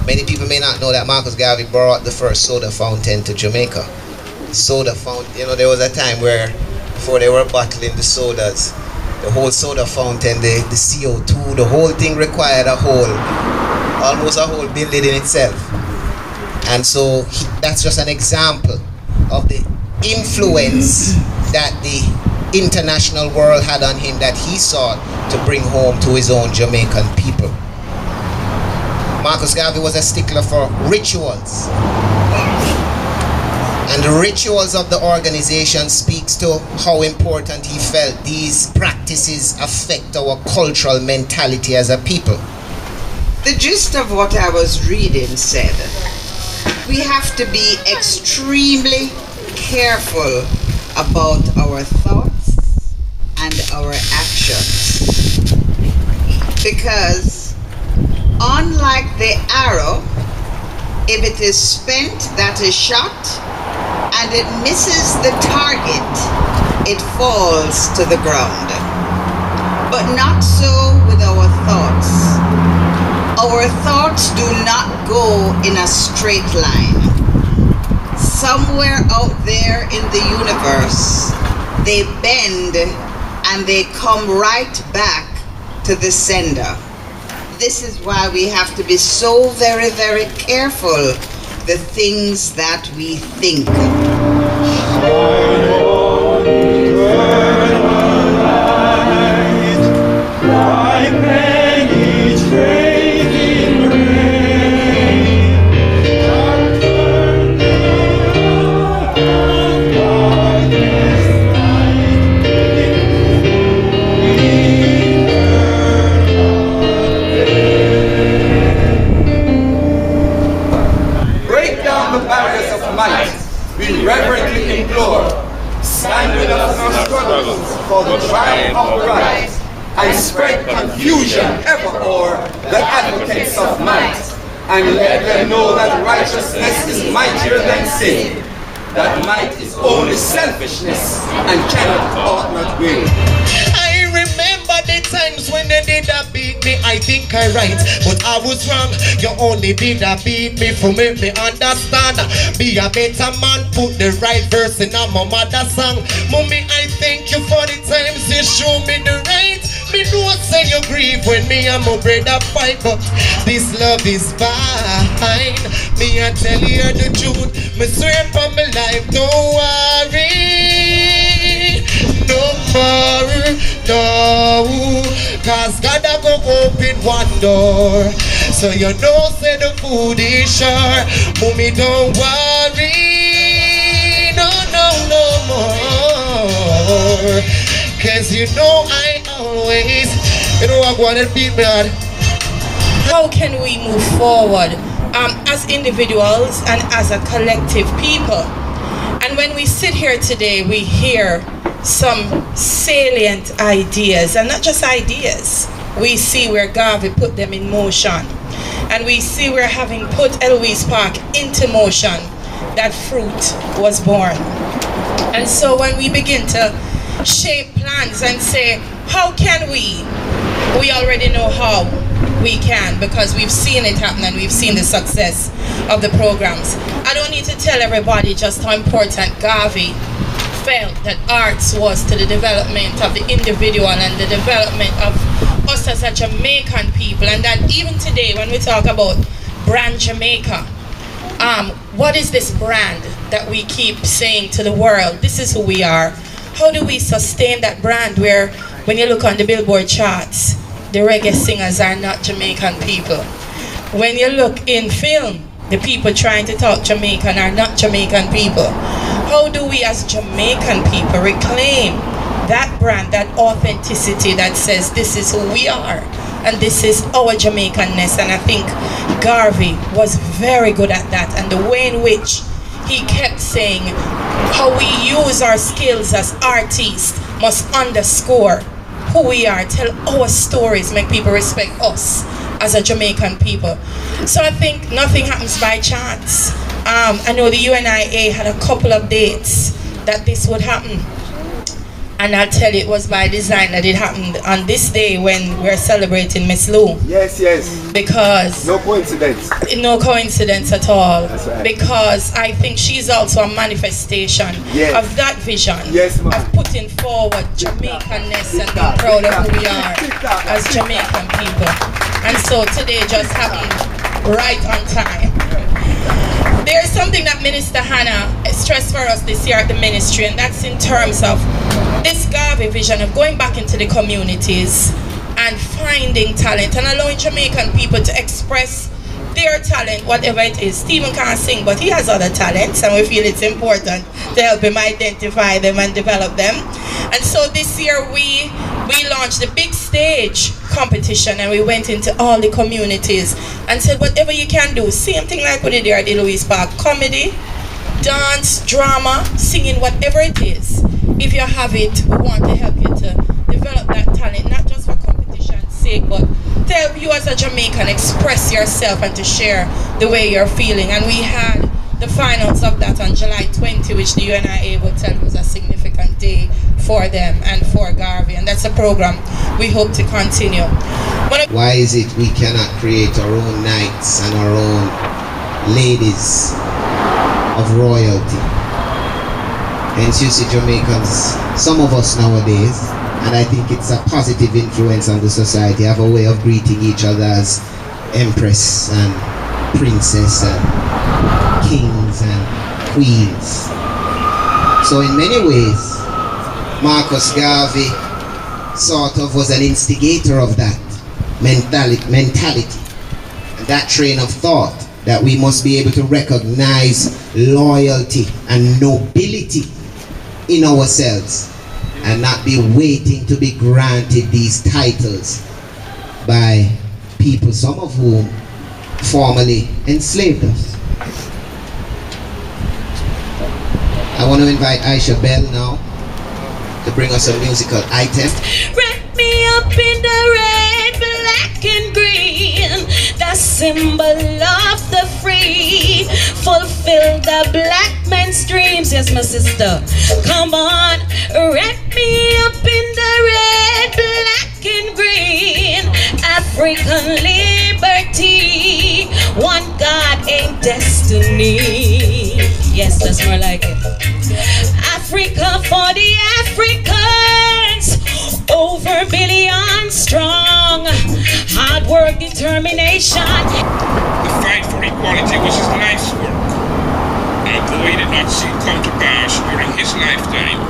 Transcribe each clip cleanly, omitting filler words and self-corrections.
Many people may not know that Marcus Garvey brought the first soda fountain to Jamaica. Soda fountain, you know, there was a time where before they were bottling the sodas, the whole soda fountain, the CO2, the whole thing required almost a whole building in itself. And so that's just an example of the influence that the international world had on him that he sought to bring home to his own Jamaican people. Marcus Garvey was a stickler for rituals. And the rituals of the organization speaks to how important he felt these practices affect our cultural mentality as a people. The gist of what I was reading said, we have to be extremely careful about our thoughts and our actions. Because unlike the arrow, if it is spent, that is shot, and it misses the target, it falls to the ground. But not so with our thoughts. Our thoughts do not go in a straight line. Somewhere out there in the universe, they bend and they come right back to the sender. This is why we have to be so very, very careful the things that we think. We reverently implore, stand with us in our struggles for the triumph of the right, and spread confusion ever o'er the advocates of might, and let them know that righteousness is mightier than sin, that might is only selfishness and cannot ought not will. I remember the times when they did a beat me, I think I right, but I was wrong. You only did a beat me for make me understand. Be a better man, put the right verse in my mother's song. Mommy, I thank you for the times you show me the right. Me know say you grieve when me and my brother fight, but this love is fine. Me I tell you the truth, me swear for my life, don't worry no more, no, cause God a go open one door. So you know say the food is sure. Mommy don't worry, no more, cause you know I always, you know I wanna be mad. How can we move forward as individuals and as a collective people? And when we sit here today, we hear some salient ideas, and not just ideas. We see where Garvey put them in motion, and we see where having put Eloise Park into motion, that fruit was born. And so when we begin to shape plans and say, how can we already know how we can, because we've seen it happen and we've seen the success of the programs. I don't need to tell everybody just how important Garvey felt that arts was to the development of the individual and the development of us as a Jamaican people, and that even today when we talk about brand Jamaica, what is this brand that we keep saying to the world, this is who we are? How do we sustain that brand where when you look on the Billboard charts, the reggae singers are not Jamaican people? When you look in film, the people trying to talk Jamaican are not Jamaican people. How do we as Jamaican people reclaim that brand, that authenticity that says this is who we are and this is our Jamaicanness? And I think Garvey was very good at that, and the way in which he kept saying how we use our skills as artists must underscore who we are, tell our stories, make people respect us as a Jamaican people. So I think nothing happens by chance. I know the UNIA had a couple of dates that this would happen. And I'll tell you, it was by design that it happened on this day when we're celebrating Miss Lou. Yes, yes. Because no coincidence. No coincidence at all. That's right. Because I think she's also a manifestation of that vision. Yes, ma'am. Of putting forward Jamaicanness and being proud of who we are as Jamaican people. And so today just happened right on time. There's something that Minister Hannah stressed for us this year at the ministry, and that's in terms of this Garvey vision of going back into the communities and finding talent and allowing Jamaican people to express their talent, whatever it is. Stephen can't sing, but he has other talents, and we feel it's important to help him identify them and develop them. And so this year we launched the big stage competition, and we went into all the communities and said, whatever you can do, same thing like we did here at the Louis Park, comedy, dance, drama, singing, whatever it is. If you have it, we want to help you to develop that talent, not just for competition's sake, but to help you as a Jamaican express yourself and to share the way you're feeling. And we had the finals of that on July 20, which the UNIA will tell was a significant day for them and for Garvey, and that's a program we hope to continue. Why is it we cannot create our own knights and our own ladies of royalty? Hence you see Jamaicans, some of us nowadays, and I think it's a positive influence on the society, have a way of greeting each other as empress and princess and kings and queens. So in many ways, Marcus Garvey sort of was an instigator of that mentality and that train of thought, that we must be able to recognize loyalty and nobility in ourselves and not be waiting to be granted these titles by people, some of whom formerly enslaved us. I want to invite Aisha Bell now to bring us a musical item. Wrap me up in the red, black and green, the symbol of the free. Fulfill the black man's dreams. Yes, my sister. Come on, wrap me up in the red, black and green. African liberty, one God and destiny. Yes, that's more like it. Africa for the Africans, over billion strong, hard work, determination. The fight for equality was his life's work, and although he did not see it come to pass during his lifetime,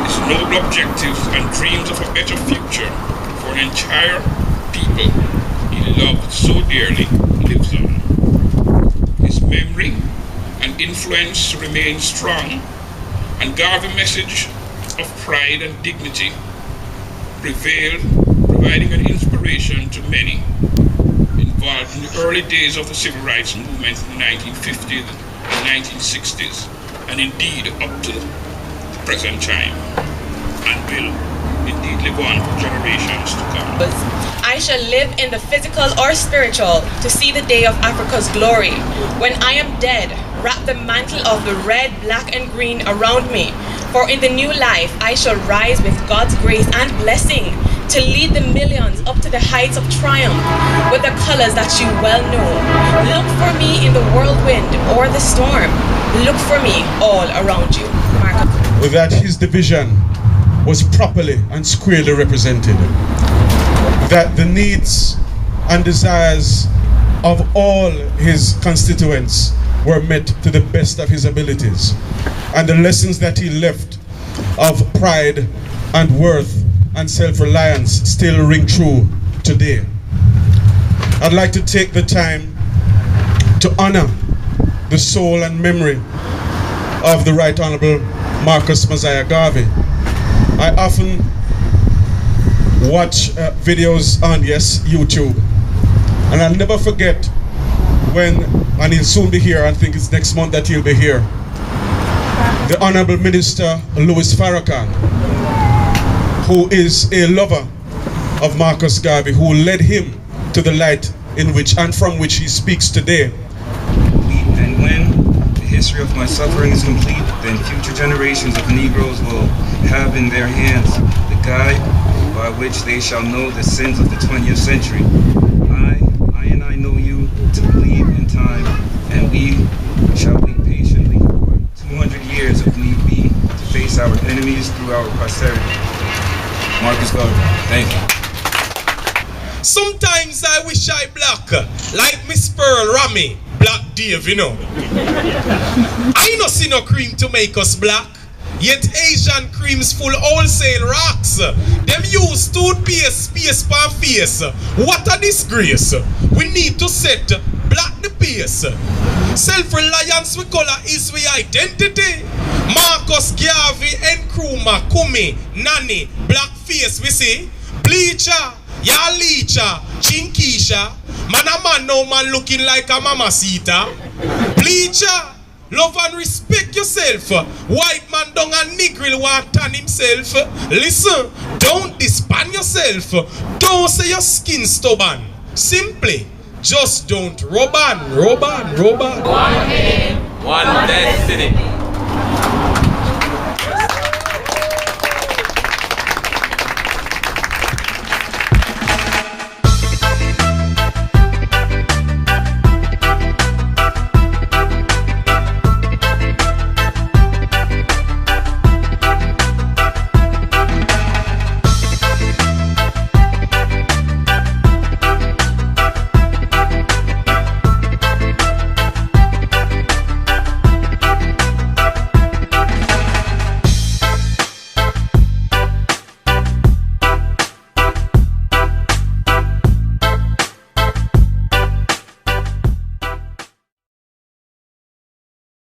his noble objectives and dreams of a better future for an entire people he loved so dearly lives on. His memory and influence remain strong, and Garvey's message of pride and dignity prevailed, providing an inspiration to many involved in the early days of the civil rights movement in the 1950s and 1960s, and indeed up to the present time, and will indeed live on for generations to come. I shall live in the physical or spiritual to see the day of Africa's glory. When I am dead, wrap the mantle of the red, black, and green around me. For in the new life, I shall rise with God's grace and blessing to lead the millions up to the heights of triumph with the colors that you well know. Look for me in the whirlwind or the storm. Look for me all around you. Marcus. That his division was properly and squarely represented. That the needs and desires of all his constituents were met to the best of his abilities. And the lessons that he left of pride and worth and self-reliance still ring true today. I'd like to take the time to honor the soul and memory of the Right Honorable Marcus Mosiah Garvey. I often watch videos on, YouTube, and I'll never forget when, and he'll soon be here, I think it's next month that he'll be here, the Honorable Minister Louis Farrakhan, who is a lover of Marcus Garvey, who led him to the light in which and from which he speaks today. And when the history of my suffering is complete, then future generations of Negroes will have in their hands the guide by which they shall know the sins of the 20th century. I know you to believe in time, and we shall wait patiently for 200 years if need be to face our enemies through our posterity. Marcus Garvey, thank you. Sometimes I wish I black, like Miss Pearl Rami, Black Dave, you know. I no see no cream to make us black, yet Asian creams full wholesale rocks. Them use toothpaste, space pan face. What a disgrace. We need to set black the pace. Self-reliance we color is we identity. Marcus Garvey, Nkrumah, Kumi, Nani, black face we see. Bleacher, Yalicha, Chinkisha, man a man no man looking like a mamacita. Bleacher, love and respect yourself. White man don't a nigger want tan himself. Listen, don't disband yourself. Don't say your skin stubborn. Simply, just don't rub on. One aim, one destiny.